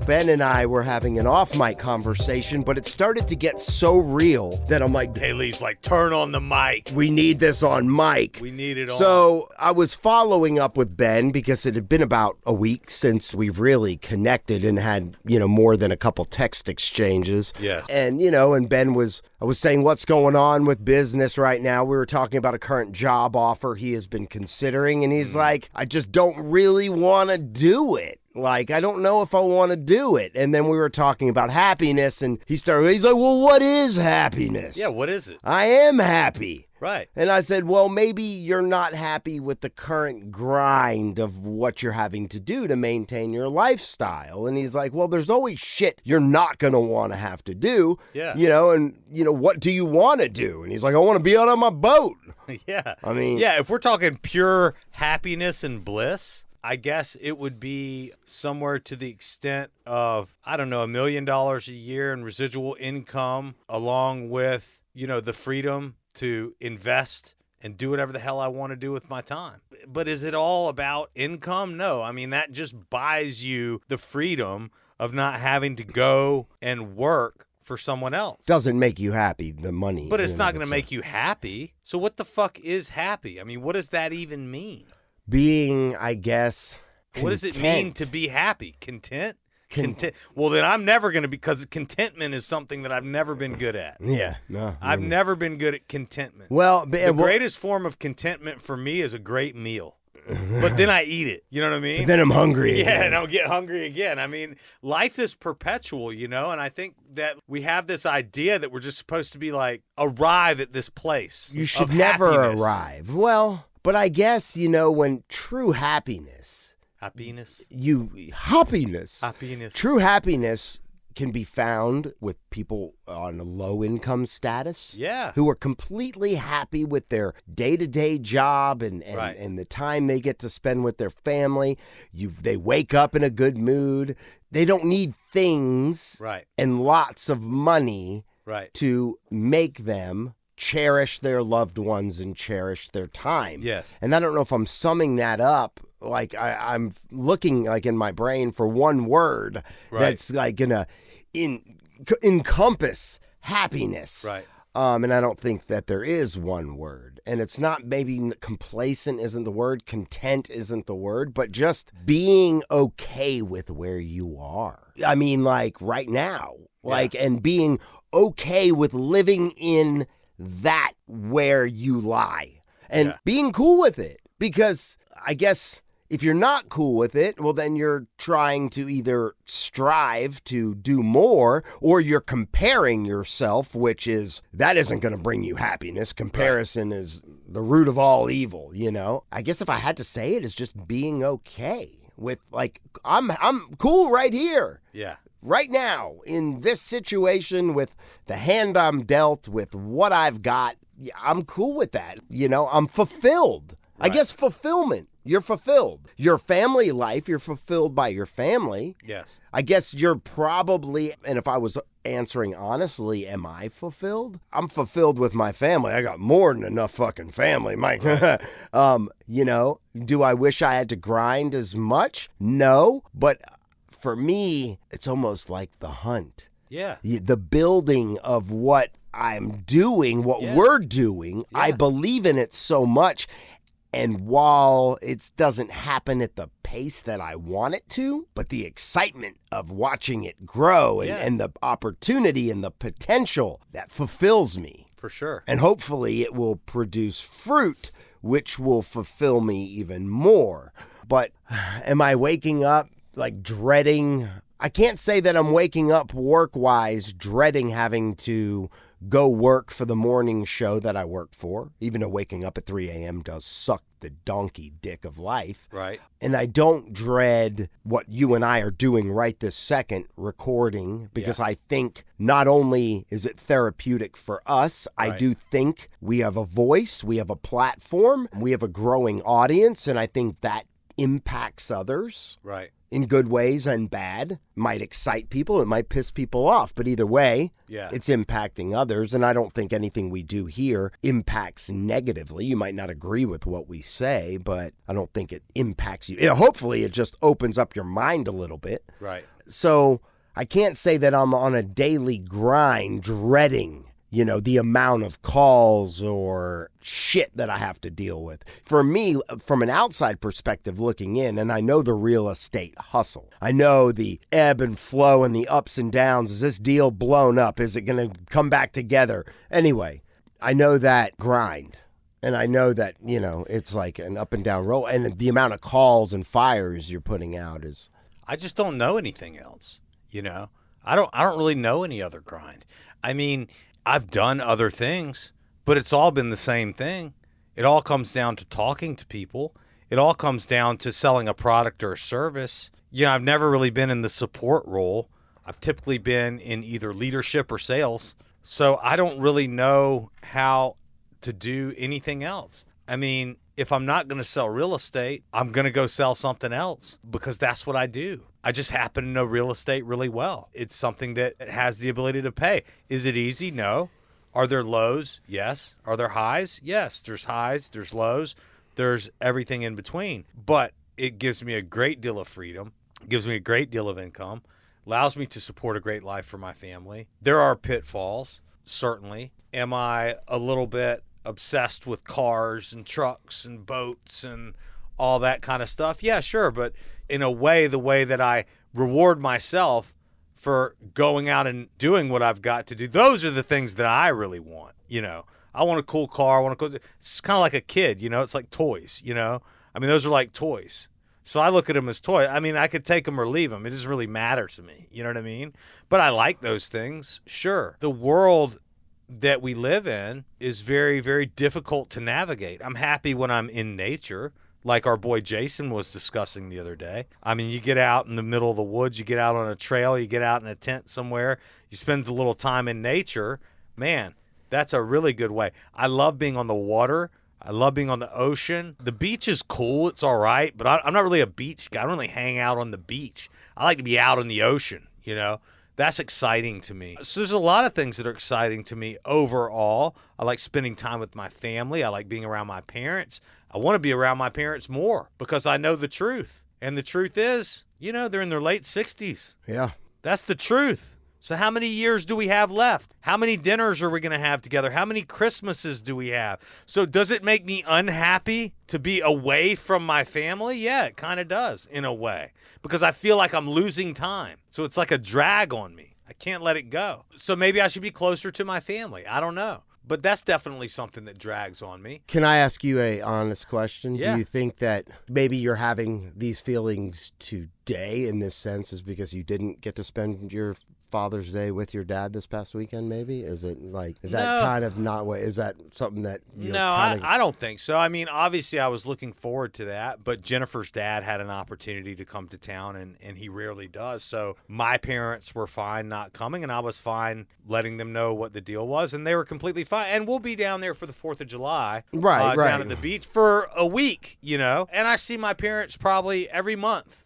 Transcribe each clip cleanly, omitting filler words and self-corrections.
Ben and I were having an off-mic conversation, but it started to get so real that I'm like, Haley's like, turn on the mic. We need this on mic. We need it on. So I was following up with Ben because it had been about a week since we've really connected and had, more than a couple text exchanges. Yes. And, and Ben I was saying what's going on with business right now. We were talking about a current job offer he has been considering, and he's like, I just don't really want to do it. Like, I don't know if I want to do it. And then we were talking about happiness, and he's like, well, what is happiness? Yeah, what is it? I am happy. Right. And I said, well, maybe you're not happy with the current grind of what you're having to do to maintain your lifestyle. And he's like, well, there's always shit you're not going to want to have to do. Yeah. What do you want to do? And he's like, I want to be out on my boat. Yeah. I mean. Yeah, if we're talking pure happiness and bliss, I guess it would be somewhere to the extent of, $1 million a year in residual income, along with, the freedom to invest and do whatever the hell I want to do with my time. But is it all about income? No. I mean, that just buys you the freedom of not having to go and work for someone else. Doesn't make you happy, the money. But it's not going to make you happy. So what the fuck is happy? I mean, what does that even mean? Being, I guess, content. What does it mean to be happy? Content? Content. Well, then I'm never going to, because contentment is something that I've never been good at. Yeah, no. I've never been good at contentment. Well, the greatest form of contentment for me is a great meal. But then I eat it. You know what I mean? But then I'm hungry again. Yeah, and I'll get hungry again. I mean, life is perpetual, and I think that we have this idea that we're just supposed to be like, arrive at this place. You should never arrive. Well, but I guess, when true happiness. Happiness. True happiness can be found with people on a low income status. Yeah. Who are completely happy with their day-to-day job and the time they get to spend with their family. They wake up in a good mood. They don't need things and lots of money to make them cherish their loved ones and cherish their time. Yes. And I don't know if I'm summing that up. Like I'm looking like in my brain for one word that's like gonna encompass happiness. Right. And I don't think that there is one word. And it's not, maybe complacent isn't the word, content isn't the word, but just being okay with where you are. I mean, like right now, and being okay with living in that where you lie and being cool with it. Because I guess if you're not cool with it, well, then you're trying to either strive to do more or you're comparing yourself, that isn't going to bring you happiness. Comparison is the root of all evil, I guess if I had to say it, it's just being okay with, like, I'm cool right here. Yeah. Right now, in this situation, with the hand I'm dealt, with what I've got, I'm cool with that. I'm fulfilled. Right. I guess fulfillment. You're fulfilled. Your family life, you're fulfilled by your family. Yes. I guess you're probably, and if I was answering honestly, am I fulfilled? I'm fulfilled with my family. I got more than enough fucking family, Mike. Right. Do I wish I had to grind as much? No, but for me, it's almost like the hunt. Yeah. The building of what I'm doing, what we're doing, I believe in it so much. And while it doesn't happen at the pace that I want it to, but the excitement of watching it grow and the opportunity and the potential, that fulfills me. For sure. And hopefully it will produce fruit, which will fulfill me even more. But am I waking up like dreading? I can't say that I'm waking up work-wise dreading having to go work for the morning show that I work for, even though waking up at 3 a.m. does suck the donkey dick of life. Right. And I don't dread what you and I are doing right this second, recording, because I think not only is it therapeutic for us, I do think we have a voice, we have a platform, we have a growing audience, and I think that impacts others. Right. In good ways and bad. Might excite people, it might piss people off, but either way, it's impacting others, and I don't think anything we do here impacts negatively. You might not agree with what we say, but I don't think it impacts you. Hopefully, it just opens up your mind a little bit. Right. So I can't say that I'm on a daily grind dreading, the amount of calls or shit that I have to deal with. For me, from an outside perspective looking in, and I know the real estate hustle. I know the ebb and flow and the ups and downs. Is this deal blown up? Is it going to come back together? Anyway, I know that grind. And I know that, it's like an up and down roll. And the amount of calls and fires you're putting out is... I just don't know anything else, I don't really know any other grind. I mean, I've done other things, but it's all been the same thing. It all comes down to talking to people. It all comes down to selling a product or a service. I've never really been in the support role. I've typically been in either leadership or sales. So I don't really know how to do anything else. I mean, if I'm not going to sell real estate, I'm going to go sell something else because that's what I do. I just happen to know real estate really well. It's something that has the ability to pay. Is it easy? No. Are there lows? Yes. Are there highs? Yes. There's highs, there's lows, there's everything in between. But it gives me a great deal of freedom, gives me a great deal of income, allows me to support a great life for my family. There are pitfalls, certainly. Am I a little bit obsessed with cars and trucks and boats and all that kind of stuff? Yeah, sure. But in a way, the way that I reward myself for going out and doing what I've got to do, those are the things that I really want. I want a cool car. I want to go. It's kind of like a kid, it's like toys, I mean, those are like toys. So I look at them as toys. I mean, I could take them or leave them. It doesn't really matter to me. You know what I mean? But I like those things. Sure. The world that we live in is very, very difficult to navigate. I'm happy when I'm in nature, like our boy Jason was discussing the other day. I mean, you get out in the middle of the woods, you get out on a trail, you get out in a tent somewhere, you spend a little time in nature. Man, that's a really good way. I love being on the water. I love being on the ocean. The beach is cool. It's all right, but I'm not really a beach guy. I don't really hang out on the beach. I like to be out in the ocean, That's exciting to me. So there's a lot of things that are exciting to me overall. I like spending time with my family. I like being around my parents. I want to be around my parents more because I know the truth. And the truth is, they're in their late 60s. Yeah. That's the truth. So how many years do we have left? How many dinners are we going to have together? How many Christmases do we have? So does it make me unhappy to be away from my family? Yeah, it kind of does in a way because I feel like I'm losing time. So it's like a drag on me. I can't let it go. So maybe I should be closer to my family. I don't know. But that's definitely something that drags on me. Can I ask you a honest question? Yeah. Do you think that maybe you're having these feelings today in this sense is because you didn't get to spend your Father's Day with your dad this past weekend, maybe? Is it like, is that kind of not what, is that something that you're I don't think so. I mean, obviously I was looking forward to that, but Jennifer's dad had an opportunity to come to town and he rarely does. So my parents were fine not coming and I was fine letting them know what the deal was and they were completely fine. And we'll be down there for the 4th of July, right. Down at the beach for a week, and I see my parents probably every month,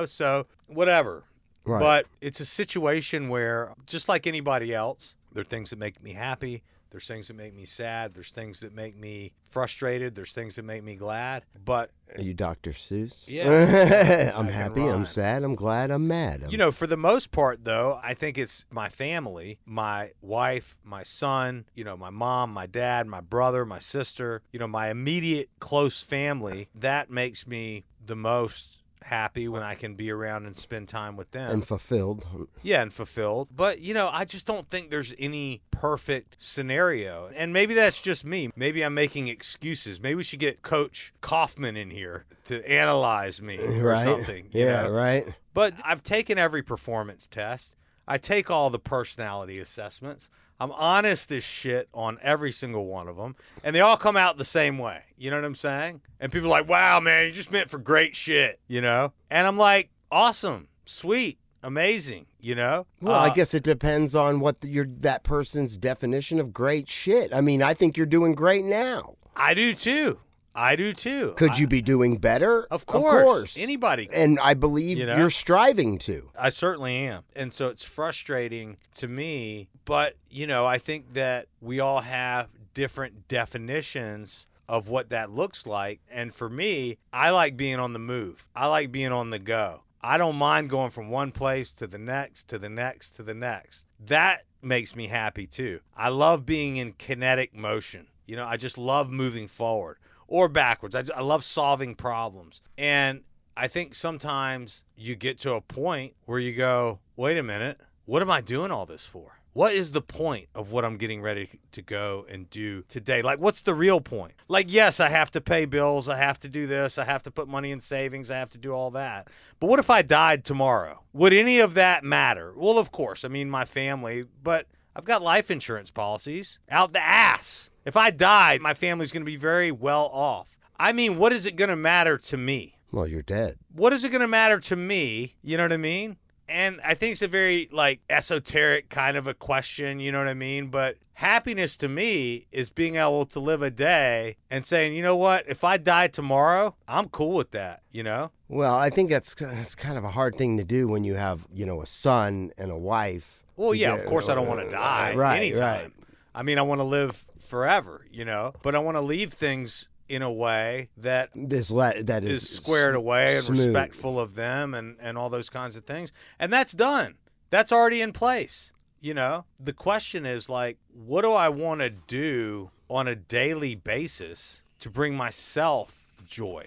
so whatever. Right. But it's a situation where, just like anybody else, there are things that make me happy. There's things that make me sad. There's things that make me frustrated. There's things that make me glad. But are you Dr. Seuss? Yeah. I'm happy. I'm sad. I'm glad. I'm mad. For the most part, though, I think it's my family, my wife, my son, my mom, my dad, my brother, my sister, my immediate close family. That makes me the most happy when I can be around and spend time with them. And fulfilled. Yeah, and fulfilled. But, I just don't think there's any perfect scenario. And maybe that's just me. Maybe I'm making excuses. Maybe we should get Coach Kaufman in here to analyze me or something. Yeah, right. But I've taken every performance test. I take all the personality assessments. I'm honest as shit on every single one of them. And they all come out the same way. You know what I'm saying? And people are like, wow, man, you just meant for great shit, And I'm like, awesome, sweet, amazing, Well, I guess it depends on what that person's definition of great shit. I mean, I think you're doing great now. I do too. Could you be doing better? Of course. Anybody could. And I believe you're striving to. I certainly am. And so it's frustrating to me. But, I think that we all have different definitions of what that looks like. And for me, I like being on the move. I like being on the go. I don't mind going from one place to the next, to the next, to the next. That makes me happy too. I love being in kinetic motion. You know, I just love moving forward or backwards. I love solving problems. And I think sometimes you get to a point where you go, wait a minute, what am I doing all this for? What is the point of what I'm getting ready to go and do today? Like, what's the real point? Like, yes, I have to pay bills. I have to do this. I have to put money in savings. I have to do all that. But what if I died tomorrow? Would any of that matter? Well, of course. I mean, my family, but I've got life insurance policies out the ass. If I died, my family's going to be very well off. I mean, what is it going to matter to me? Well, you're dead. What is it going to matter to me? You know what I mean? And I think it's a very, like, esoteric kind of a question, you know what I mean? But happiness to me is being able to live a day and saying, you know what? If I die tomorrow, I'm cool with that, you know? Well, I think that's kind of a hard thing to do when you have, you know, a son and a wife. Well, yeah, of course I don't want to die anytime. Right. I mean, I want to live forever, you know? But I want to leave things in a way that is squared away and smooth. respectful of them and all those kinds of things. And that's done. That's already in place. You know, the question is like, what do I want to do on a daily basis to bring myself joy?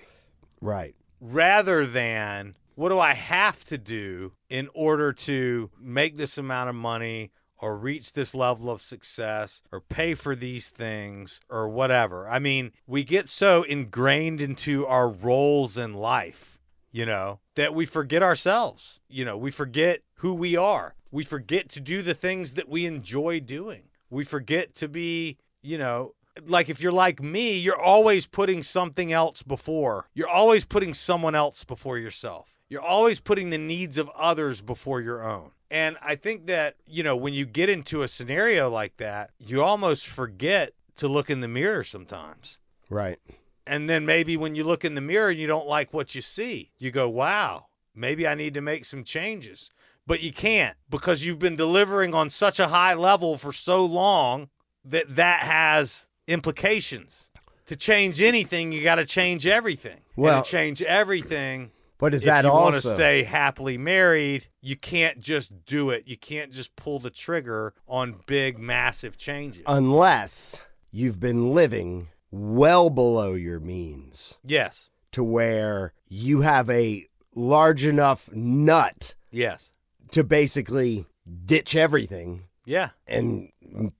Right. Rather than what do I have to do in order to make this amount of money or reach this level of success or pay for these things or whatever. I mean, we get so ingrained into our roles in life, you know, that we forget ourselves. You know, we forget who we are. We forget to do the things that we enjoy doing. We forget to be, you know, like if you're like me, you're always putting something else before. You're always putting someone else before yourself. You're always putting the needs of others before your own. And I think that, you know, when you get into a scenario like that, you almost forget to look in the mirror sometimes. Right. And then maybe when you look in the mirror and you don't like what you see, you go, wow, maybe I need to make some changes. But you can't because you've been delivering on such a high level for so long that has implications. To change anything, you got to change everything. Well, and to change everything. But is if that you also want to stay happily married, you can't just do it. You can't just pull the trigger on big, massive changes. Unless you've been living well below your means. Yes. To where you have a large enough nut. Yes. To basically ditch everything. Yeah. And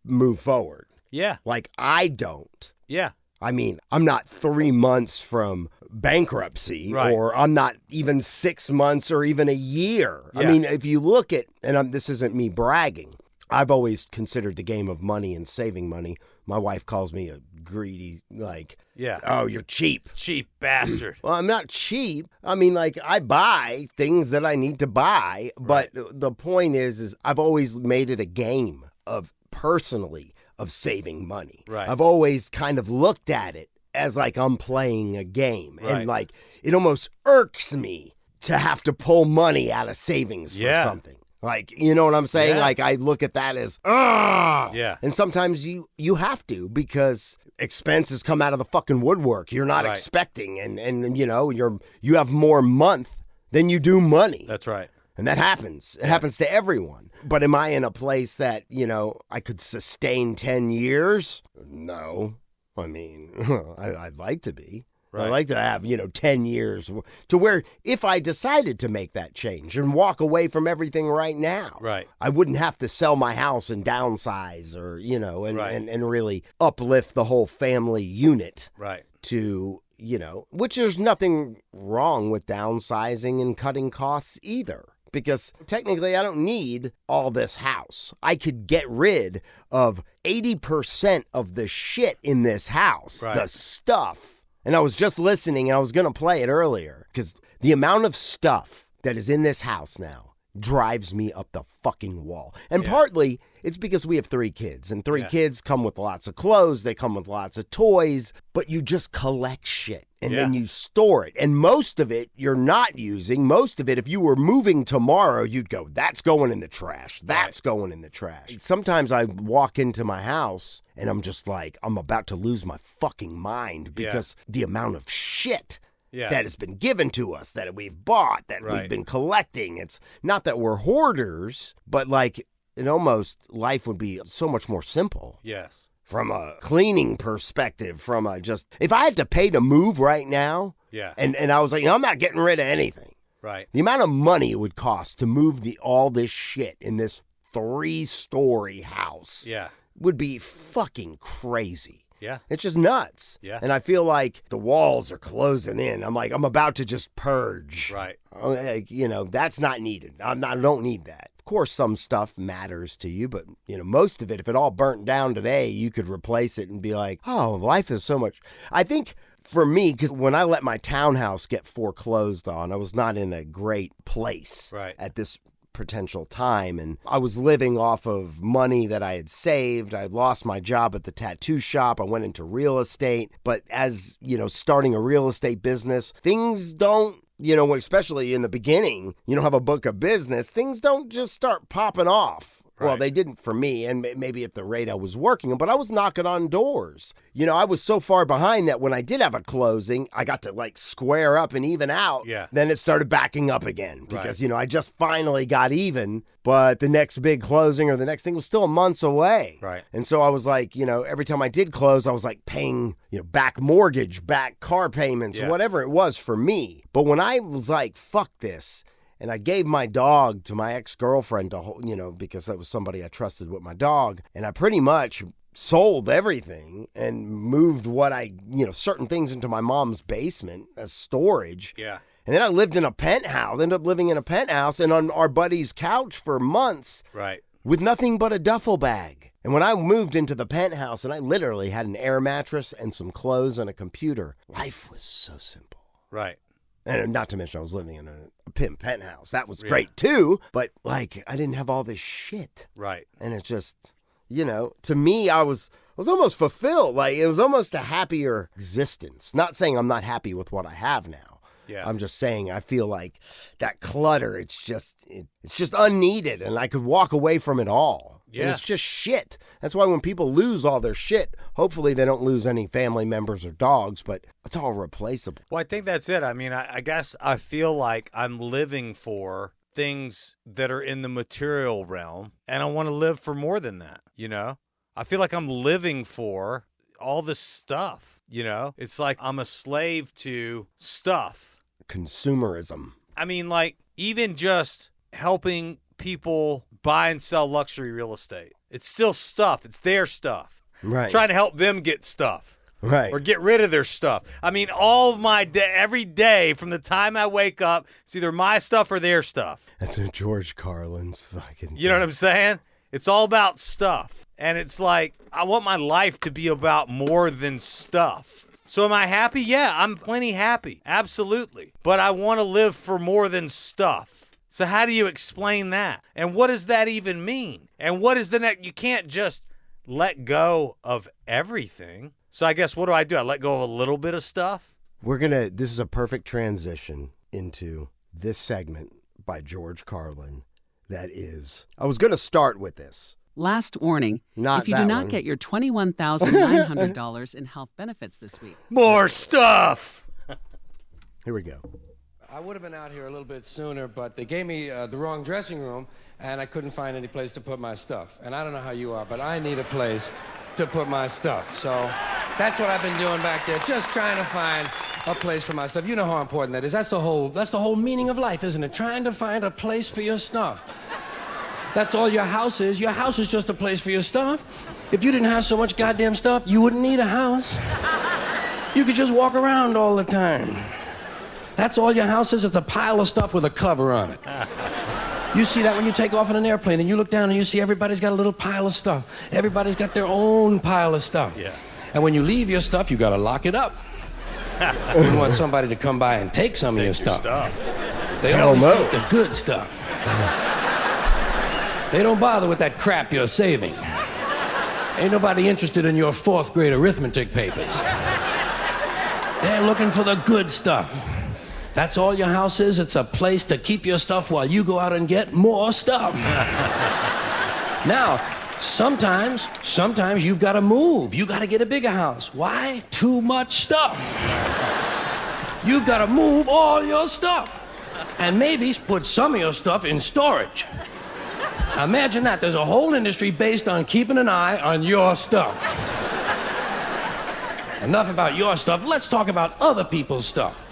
move forward. Yeah. Like I don't. Yeah. I mean, I'm not 3 months from bankruptcy, right. Or I'm not even 6 months or even a year. Yeah. I mean, if you look at, and this isn't me bragging, I've always considered the game of money and saving money. My wife calls me a greedy, like, yeah. Oh, you're cheap. Cheap bastard. Well, I'm not cheap. I mean, like, I buy things that I need to buy. But the point is I've always made it a game of personally of saving money. Right. I've always kind of looked at it as like I'm playing a game. Right. And like, it almost irks me to have to pull money out of savings for something. Like, you know what I'm saying? Yeah. Like, I look at that as, ugh. Yeah. And sometimes you have to because expenses come out of the fucking woodwork. You're not expecting. And you know, you have more month than you do money. That's right. And that happens. It happens to everyone. But am I in a place that, you know, I could sustain 10 years? No. I mean, I'd like to be. Right. I'd like to have, 10 years to where if I decided to make that change and walk away from everything right now, right. I wouldn't have to sell my house and downsize or, and really uplift the whole family unit right. to, which there's nothing wrong with downsizing and cutting costs either. Because technically I don't need all this house. I could get rid of 80% of the shit in this house, the stuff. And I was just listening and I was going to play it earlier because the amount of stuff that is in this house now drives me up the fucking wall. And partly it's because we have 3 kids and 3 kids come with lots of clothes. They come with lots of toys, but you just collect shit and then you store it. And most of it you're not using. Most of it, if you were moving tomorrow, you'd go, that's going in the trash. That's going in the trash. Sometimes I walk into my house and I'm just like, I'm about to lose my fucking mind because the amount of shit that has been given to us, that we've bought, that we've been collecting. It's not that we're hoarders, but like it almost life would be so much more simple. Yes. From a cleaning perspective, from a just, if I had to pay to move right now, and I was like, I'm not getting rid of anything. Right. The amount of money it would cost to move all this shit in this 3-story house would be fucking crazy. Yeah. It's just nuts. Yeah. And I feel like the walls are closing in. I'm like, I'm about to just purge. Right. Like, that's not needed. I don't need that. Of course, some stuff matters to you, but, most of it, if it all burnt down today, you could replace it and be like, oh, life is so much. I think for me, because when I let my townhouse get foreclosed on, I was not in a great place at this potential time. And I was living off of money that I had saved. I had lost my job at the tattoo shop. I went into real estate. But as, starting a real estate business, things don't, especially in the beginning, you don't have a book of business, things don't just start popping off. Right. Well, they didn't for me, and maybe at the rate I was working, but I was knocking on doors. I was so far behind that when I did have a closing, I got to like square up and even out. Yeah. Then it started backing up again because, I just finally got even, but the next big closing or the next thing was still months away. Right. And so I was like, every time I did close, I was like paying, back mortgage, back car payments, whatever it was for me. But when I was like, fuck this, and I gave my dog to my ex-girlfriend to, because that was somebody I trusted with my dog. And I pretty much sold everything and moved certain things into my mom's basement as storage. Yeah. And then I lived in a penthouse, ended up living in a penthouse and on our buddy's couch for months. Right. With nothing but a duffel bag. And when I moved into the penthouse and I literally had an air mattress and some clothes and a computer, life was so simple. Right. And not to mention I was living in a pimp penthouse. That was great too. But like I didn't have all this shit. Right. And it's just, to me, I was almost fulfilled. Like it was almost a happier existence. Not saying I'm not happy with what I have now. Yeah. I'm just saying I feel like that clutter, it's just unneeded and I could walk away from it all. Yeah. And it's just shit. That's why when people lose all their shit, hopefully they don't lose any family members or dogs, but it's all replaceable. Well, I think that's it. I mean, I guess I feel like I'm living for things that are in the material realm, and I want to live for more than that, I feel like I'm living for all this stuff, It's like I'm a slave to stuff. Consumerism. I mean, like, even just helping people buy and sell luxury real estate. It's still stuff. It's their stuff. Right. Trying to help them get stuff. Right. Or get rid of their stuff. I mean, all of my day, every day from the time I wake up, it's either my stuff or their stuff. That's what George Carlin's fucking... You know what I'm saying? It's all about stuff. And it's like, I want my life to be about more than stuff. So am I happy? Yeah, I'm plenty happy. Absolutely. But I want to live for more than stuff. So how do you explain that? And what does that even mean? And what is the next? You can't just let go of everything. So I guess what do? I let go of a little bit of stuff? This is a perfect transition into this segment by George Carlin. That is, I was going to start with this. Last warning, if you do not get your $21,900 in health benefits this week. More stuff! Here we go. I would have been out here a little bit sooner, but they gave me the wrong dressing room, and I couldn't find any place to put my stuff. And I don't know how you are, but I need a place to put my stuff. So that's what I've been doing back there, just trying to find a place for my stuff. You know how important that is. That's the whole meaning of life, isn't it? Trying to find a place for your stuff. That's all your house is. Your house is just a place for your stuff. If you didn't have so much goddamn stuff, you wouldn't need a house. You could just walk around all the time. That's all your house is. It's a pile of stuff with a cover on it. You see that when you take off in an airplane and you look down and you see everybody's got a little pile of stuff. Everybody's got their own pile of stuff. Yeah. And when you leave your stuff, you got to lock it up. You don't want somebody to come by and take some of your stuff. They always take the good stuff. They don't bother with that crap you're saving. Ain't nobody interested in your 4th grade arithmetic papers. They're looking for the good stuff. That's all your house is. It's a place to keep your stuff while you go out and get more stuff. Now, sometimes you've got to move. You got to get a bigger house. Why? Too much stuff. you've got to move all your stuff. And maybe put some of your stuff in storage. Now imagine that. There's a whole industry based on keeping an eye on your stuff. Enough about your stuff. Let's talk about other people's stuff.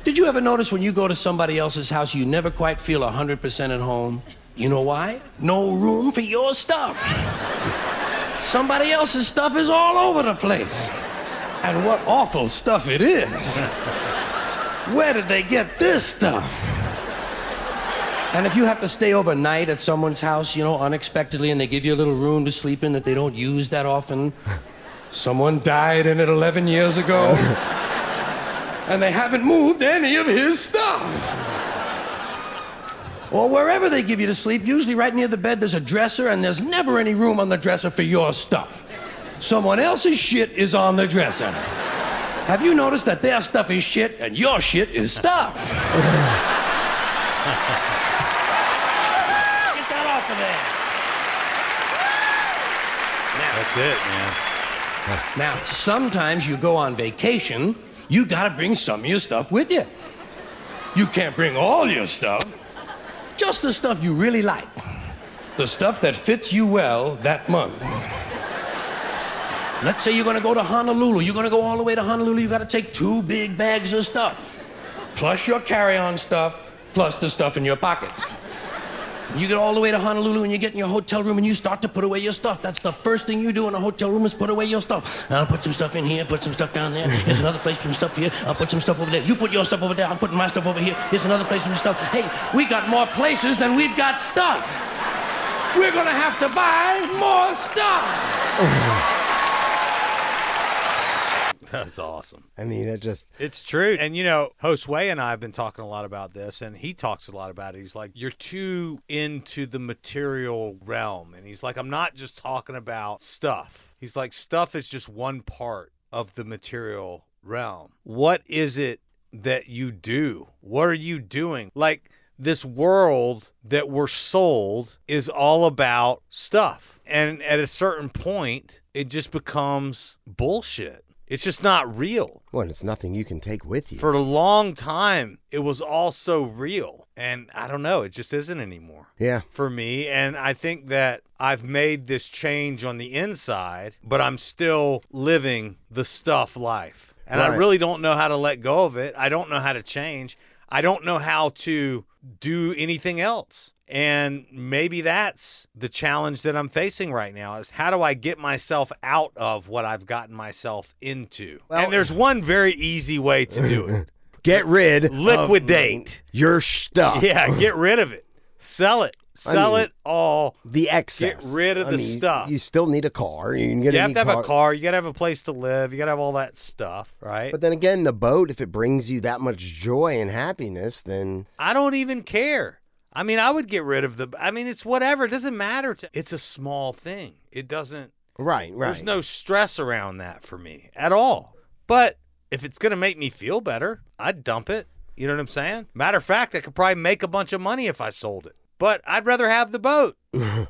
Did you ever notice when you go to somebody else's house, you never quite feel 100% at home? You know why? No room for your stuff. Somebody else's stuff is all over the place. And what awful stuff it is. Where did they get this stuff? And if you have to stay overnight at someone's house, you know, unexpectedly, and they give you a little room to sleep in that they don't use that often, someone died in it 11 years ago, and they haven't moved any of his stuff. Or wherever they give you to sleep, usually right near the bed, there's a dresser, and there's never any room on the dresser for your stuff. Someone else's shit is on the dresser. Have you noticed that their stuff is shit and your shit is stuff? Get that off of there. Now, that's it, man. Now, sometimes you go on vacation, you gotta bring some of your stuff with you. You can't bring all your stuff, just the stuff you really like. The stuff that fits you well that month. Let's say you're gonna go to Honolulu. You're gonna go all the way to Honolulu. You gotta take 2 big bags of stuff, plus your carry-on stuff, plus the stuff in your pockets. You get all the way to Honolulu and you get in your hotel room and you start to put away your stuff. That's the first thing you do in a hotel room is put away your stuff. I'll put some stuff in here, put some stuff down there. Here's another place for some stuff here. I'll put some stuff over there. You put your stuff over there. I'm putting my stuff over here. Here's another place for some stuff. Hey, we got more places than we've got stuff. We're gonna have to buy more stuff. That's awesome. I mean, it's true. And, you know, Josue and I have been talking a lot about this, and he talks a lot about it. He's like, you're too into the material realm. And he's like, I'm not just talking about stuff. He's like, stuff is just one part of the material realm. What is it that you do? What are you doing? Like, this world that we're sold is all about stuff. And at a certain point, it just becomes bullshit. It's just not real. well, it's nothing you can take with you. For a long time, it was all so real. And I don't know, it just isn't anymore. Yeah. For me. And I think that I've made this change on the inside, but I'm still living the stuff life. And Right. I really don't know how to let go of it. I don't know how to change. I don't know how to do anything else. And maybe that's the challenge that I'm facing right now is how do I get myself out of what I've gotten myself into? Well, and there's one very easy way to do it. Get rid Liquidate. of your stuff. Yeah, get rid of it. Sell it. Sell it all. The excess. Get rid of the stuff. You still need a car. You have to have a car. You got to have a place to live. You got to have all that stuff, right? But then again, the boat, if it brings you that much joy and happiness, then... I don't even care. I mean, I would get rid of it's whatever. It doesn't matter. It's a small thing. It doesn't. Right. There's no stress around that for me at all. But if it's going to make me feel better, I'd dump it. You know what I'm saying? Matter of fact, I could probably make a bunch of money if I sold it. But I'd rather have the boat.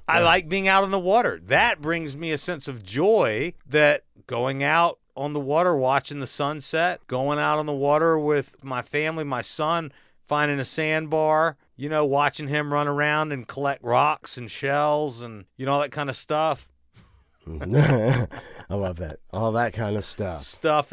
I like being out on the water. That brings me a sense of joy that going out on the water, watching the sunset, going out on the water with my family, my son, finding a sandbar, watching him run around and collect rocks and shells and, all that kind of stuff. I love that. All that kind of stuff. Stuff.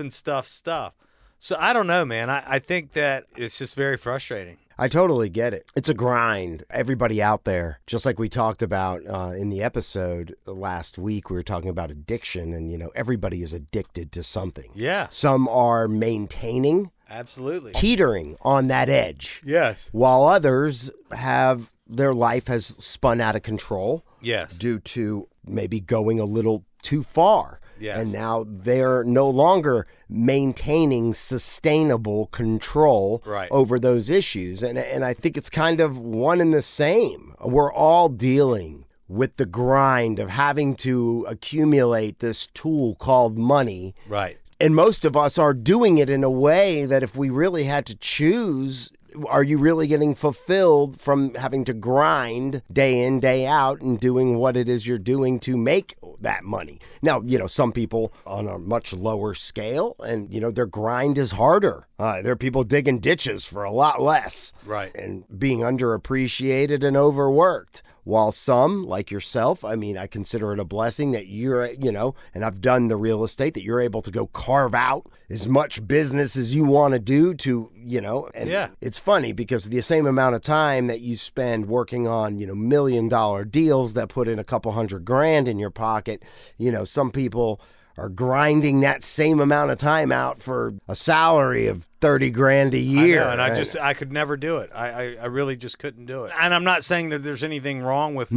So I don't know, man. I think that it's just very frustrating. I totally get it. It's a grind. Everybody out there, just like we talked about in the episode last week, we were talking about addiction and, everybody is addicted to something. Yeah. Some are maintaining. Absolutely. Teetering on that edge. Yes. While others have their life has spun out of control. Yes. Due to maybe going a little too far. Yes. And now they're no longer maintaining sustainable control over those issues. And I think it's kind of one and the same. We're all dealing with the grind of having to accumulate this tool called money. Right. And most of us are doing it in a way that if we really had to choose, are you really getting fulfilled from having to grind day in, day out and doing what it is you're doing to make that money? Now, some people on a much lower scale and, their grind is harder. There are people digging ditches for a lot less. Right. And being underappreciated and overworked. While some, like yourself, I consider it a blessing that you're, and I've done the real estate, that you're able to go carve out as much business as you want to do to, and yeah. It's funny because the same amount of time that you spend working on, $1 million deals that put in a couple $100,000 in your pocket, some people are grinding that same amount of time out for a salary of $30,000 a year. I know, and I could never do it. I really just couldn't do it. And I'm not saying that there's anything wrong with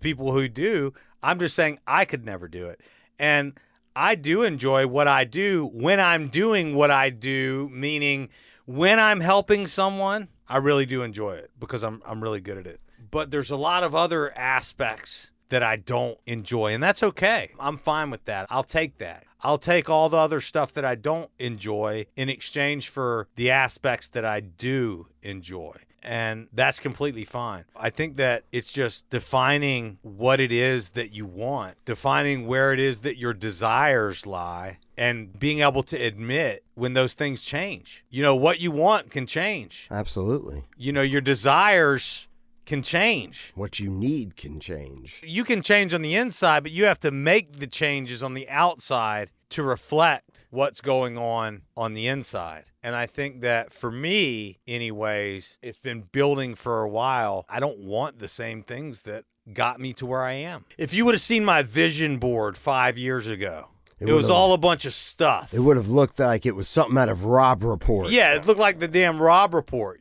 people who do. I'm just saying I could never do it. And I do enjoy what I do when I'm doing what I do, meaning when I'm helping someone, I really do enjoy it because I'm really good at it. But there's a lot of other aspects that I don't enjoy, and that's okay. I'm fine with that. I'll take that. I'll take all the other stuff that I don't enjoy in exchange for the aspects that I do enjoy. And that's completely fine. I think that it's just defining what it is that you want, defining where it is that your desires lie, and being able to admit when those things change. What you want can change. Absolutely. Your desires can change. What you need can change. You can change on the inside, but you have to make the changes on the outside to reflect what's going on the inside. And I think that for me, anyways, it's been building for a while. I don't want the same things that got me to where I am. If you would have seen my vision board 5 years ago, it was all a bunch of stuff. It would have looked like it was something out of Rob Report. Yeah, it looked like the damn Rob Report,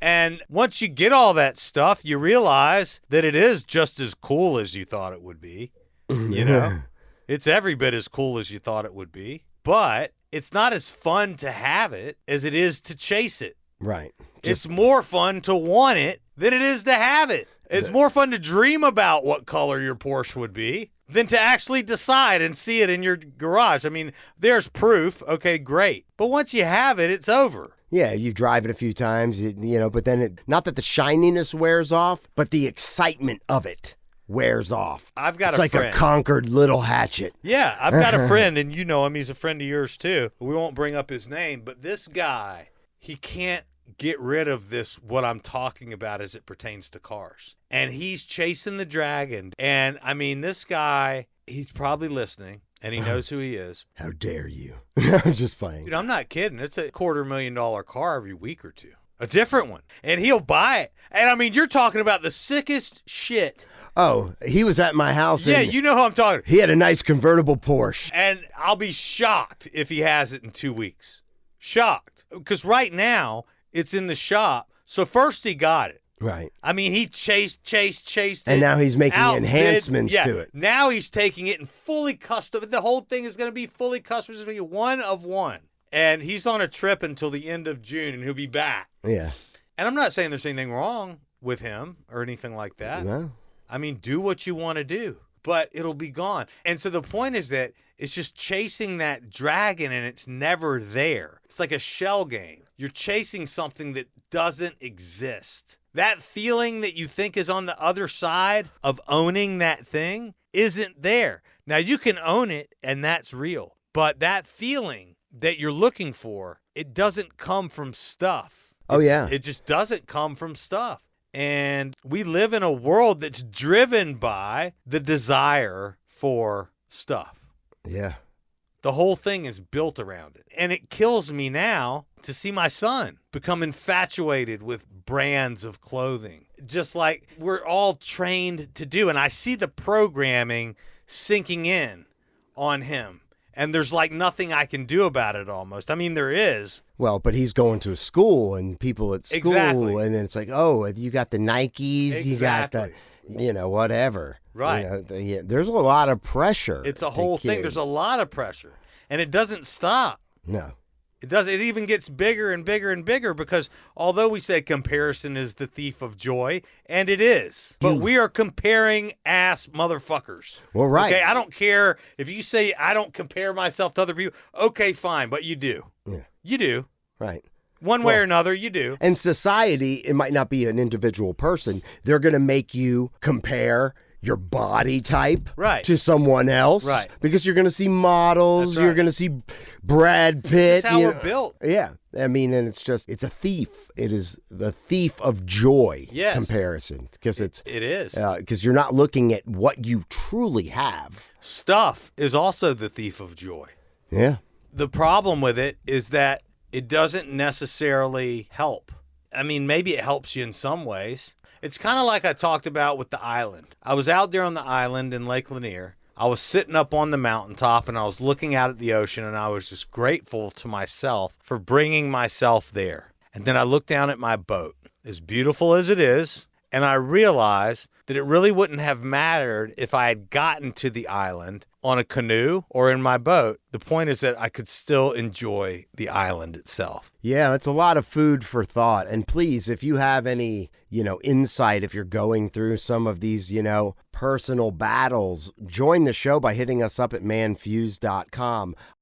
And once you get all that stuff, you realize that it is just as cool as you thought it would be. It's every bit as cool as you thought it would be. But it's not as fun to have it as it is to chase it. Right. It's more fun to want it than it is to have it. It's more fun to dream about what color your Porsche would be than to actually decide and see it in your garage. There's proof. Okay, great. But once you have it, it's over. Yeah, you drive it a few times, but then not that the shininess wears off, but the excitement of it wears off. It's like a conquered little hatchet. Yeah, I've got a friend, and you know him. He's a friend of yours, too. We won't bring up his name, but this guy, he can't get rid of this, what I'm talking about as it pertains to cars. And he's chasing the dragon. And, this guy, he's probably listening, and he knows who he is. How dare you? I'm just playing. Dude, I'm not kidding. It's a $250,000 car every week or two. A different one. And he'll buy it. And, you're talking about the sickest shit. Oh, he was at my house. Yeah, you know who I'm talking. He had a nice convertible Porsche. And I'll be shocked if he has it in 2 weeks. Shocked. Because right now, it's in the shop. So first he got it. Right. He chased it. And now he's making enhancements to it. Now he's taking it and fully custom. The whole thing is going to be fully custom. It's going to be one of one. And he's on a trip until the end of June, and he'll be back. Yeah. And I'm not saying there's anything wrong with him or anything like that. No. Do what you want to do, but it'll be gone. And so the point is that it's just chasing that dragon, and it's never there. It's like a shell game. You're chasing something that doesn't exist. That feeling that you think is on the other side of owning that thing isn't there. Now, you can own it, and that's real. But that feeling that you're looking for, it doesn't come from stuff. It just doesn't come from stuff. And we live in a world that's driven by the desire for stuff. Yeah. The whole thing is built around it. And it kills me now to see my son become infatuated with brands of clothing, just like we're all trained to do. And I see the programming sinking in on him. And there's like nothing I can do about it almost. There is. Well, but he's going to school and people at school. Exactly. And then it's like, oh, you got the Nikes, Exactly. you got the, whatever. Right. There's a lot of pressure. It's a whole thing. There's a lot of pressure. And it doesn't stop. No. It does. It even gets bigger and bigger and bigger because although we say comparison is the thief of joy, and it is, but we are comparing ass motherfuckers. Well, right. Okay, I don't care if you say I don't compare myself to other people. Okay, fine, but you do. Yeah. You do. Right. One way or another, you do. And society, it might not be an individual person. They're going to make you compare your body type to someone else. Right. Because you're going to see models. That's right. You're going to see Brad Pitt. That's how we're built. Yeah. I mean, and it's a thief. It is the thief of joy comparison. Because it is. Because you're not looking at what you truly have. Stuff is also the thief of joy. Yeah. The problem with it is that it doesn't necessarily help. I mean, maybe it helps you in some ways. It's kind of like I talked about with the island. I was out there on the island in Lake Lanier. I was sitting up on the mountaintop and I was looking out at the ocean, and I was just grateful to myself for bringing myself there. And then I looked down at my boat, as beautiful as it is, and I realized that it really wouldn't have mattered if I had gotten to the island on a canoe or in my boat. The point is that I could still enjoy the island itself. Yeah, that's a lot of food for thought. And please, if you have any, insight, if you're going through some of these, personal battles, join the show by hitting us up at ManFUzed.com.